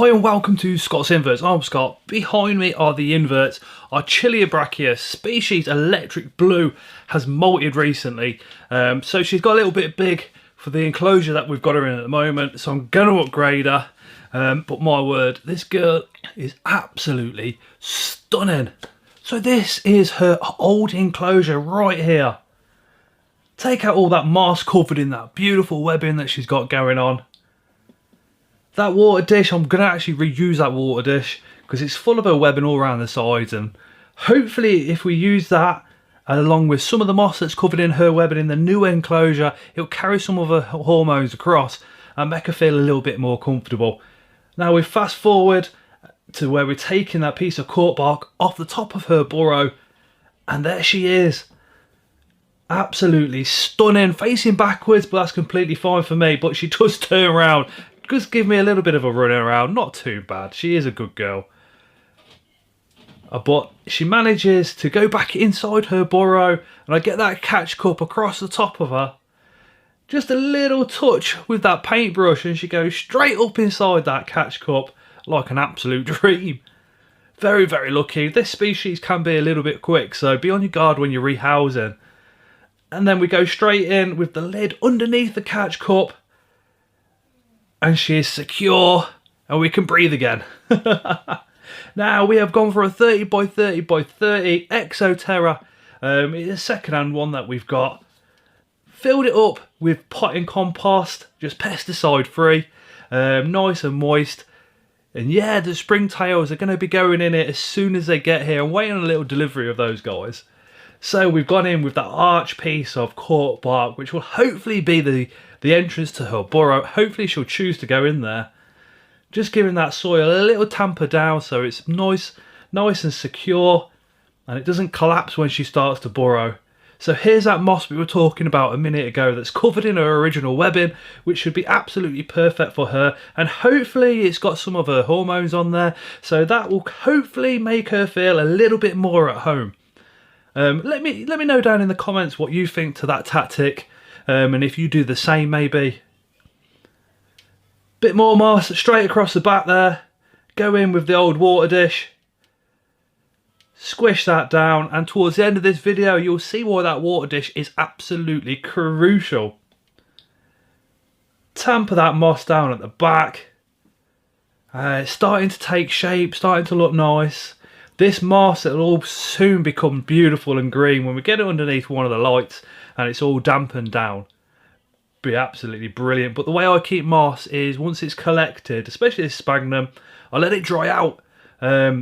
Hi and welcome to Scott's Inverts. I'm Scott. Behind me are the inverts. Our Chilobrachys species electric blue has molted recently. So she's got a little bit big for the enclosure that we've got her in at the moment. So I'm going to upgrade her. But my word, this girl is absolutely stunning. So this is her old enclosure right here. Take out all that moss covered in that beautiful webbing that she's got going on. That water dish, I'm going to actually reuse that water dish because it's full of her webbing all around the sides, and hopefully if we use that along with some of the moss that's covered in her webbing in the new enclosure, it'll carry some of her hormones across and make her feel a little bit more comfortable. Now we fast forward to where we're taking that piece of cork bark off the top of her burrow, and there she is. Absolutely stunning, facing backwards, but that's completely fine for me. But she does turn around, just give me a little bit of a run around, not too bad. She is a good girl. But she manages to go back inside her burrow, and I get that catch cup across the top of her. Just a little touch with that paintbrush, and she goes straight up inside that catch cup like an absolute dream. Very, very lucky. This species can be a little bit quick, so be on your guard when you're rehousing. And then we go straight in with the lid underneath the catch cup, and she is secure, and we can breathe again. Now we have gone for a 30 by 30 by 30 Exoterra. It's a second-hand one that we've got. Filled it up with potting compost, just pesticide free, nice and moist. And yeah, the springtails are going to be going in it as soon as they get here. I'm waiting on a little delivery of those guys. So we've gone in with that arch piece of cork bark, which will hopefully be the entrance to her burrow. Hopefully she'll choose to go in there. Just giving that soil a little tamper down so it's nice and secure, and it doesn't collapse when she starts to burrow. So here's that moss we were talking about a minute ago that's covered in her original webbing, which should be absolutely perfect for her, and hopefully it's got some of her hormones on there, so that will hopefully make her feel a little bit more at home. Let me know down in the comments what you think to that tactic, and if you do the same maybe. Bit more moss straight across the back there. Go in with the old water dish. Squish that down, and towards the end of this video you'll see why that water dish is absolutely crucial. Tamper that moss down at the back. It's starting to take shape, starting to look nice. This moss, it'll all soon become beautiful and green when we get it underneath one of the lights and it's all dampened down. Be absolutely brilliant. But the way I keep moss is once it's collected, especially this sphagnum, I let it dry out,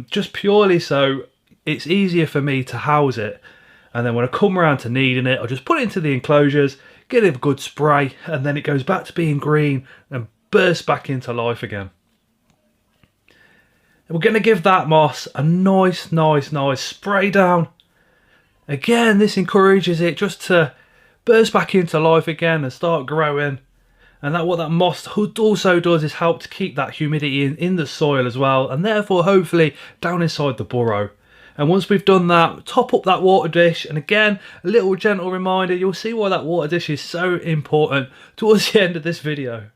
just purely so it's easier for me to house it. And then when I come around to needing it, I'll just put it into the enclosures, get it a good spray, and then it goes back to being green and bursts back into life again. We're going to give that moss a nice spray down. Again, this encourages it just to burst back into life again and start growing. And what that moss also does is help to keep that humidity in the soil as well, and therefore hopefully down inside the burrow. And once we've done that, top up that water dish, and again, a little gentle reminder, you'll see why that water dish is so important towards the end of this video.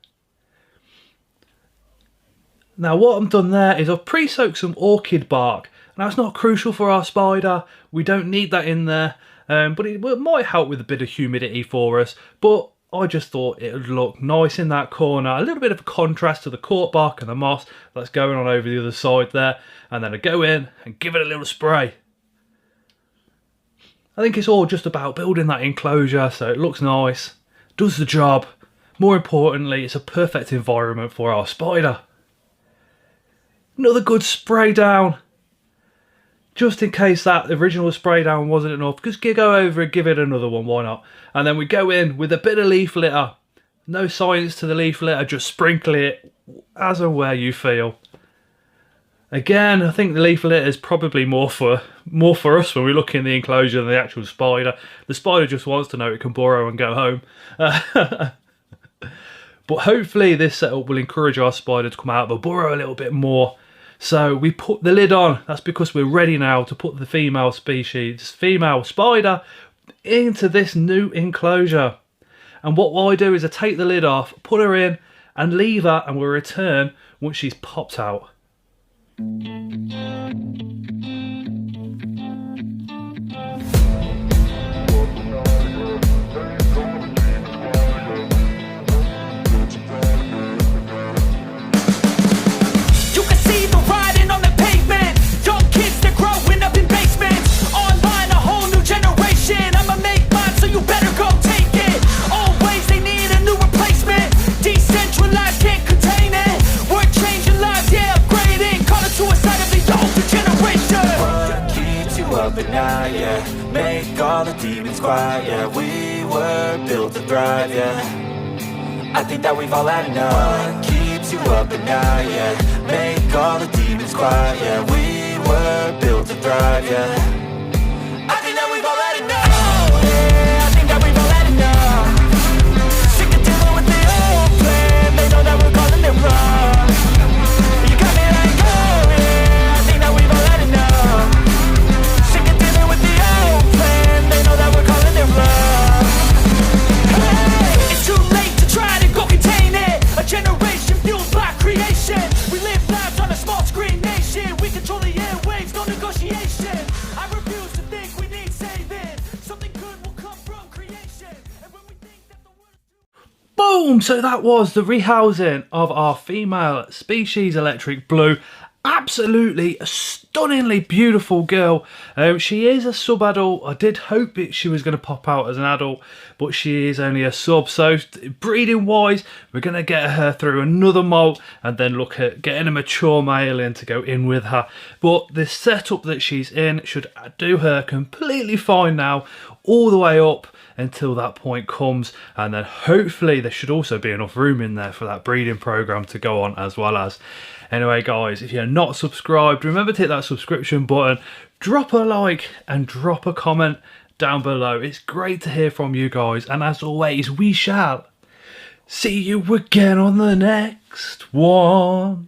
Now what I've done there is I've pre-soaked some orchid bark. Now it's not crucial for our spider, we don't need that in there, but it might help with a bit of humidity for us. But I just thought it would look nice in that corner, a little bit of a contrast to the cork bark and the moss that's going on over the other side there. And then I go in and give it a little spray. I think it's all just about building that enclosure so it looks nice, does the job. More importantly, it's a perfect environment for our spider. Another good spray down. Just in case that original spray down wasn't enough, just go over and give it another one, why not? And then we go in with a bit of leaf litter. No science to the leaf litter, just sprinkle it as and where you feel. Again, I think the leaf litter is probably more for us when we look in the enclosure than the actual spider. The spider just wants to know it can burrow and go home. But hopefully this setup will encourage our spider to come out of the burrow a little bit more. So we put the lid on. That's because we're ready now to put the female spider into this new enclosure. And what I do is I take the lid off, put her in, and leave her, and we'll return once she's popped out. Make all the demons quiet, yeah. We were built to thrive, yeah. I think that we've all had enough. What keeps you up at night, yeah. Make all the demons quiet, yeah. We were built to thrive, yeah. I think that we've all had enough. Yeah, I think that we've all had enough. Sick of dealing with the old plan. They know that we're calling it wrong. You got me like, oh yeah, I think that we've all had enough. It's too late to try to go contain it. A generation fueled by creation. We live lives on a small screen nation. We control the airwaves, no negotiation. I refuse to think we need saving. Something good will come from creation. And when we think that the world is Boom! So that was the rehousing of our female species Electric Blue. Absolutely stunningly beautiful girl. She is a sub-adult. I did hope she was going to pop out as an adult, but she is only a sub. So breeding wise, we're going to get her through another molt and then look at getting a mature male in to go in with her. But the setup that she's in should do her completely fine now, all the way up until that point comes, and then hopefully there should also be enough room in there for that breeding program to go on as well as. Anyway guys, if you're not subscribed, remember to hit that subscription button, drop a like and drop a comment down below. It's great to hear from you guys, and as always, we shall see you again on the next one.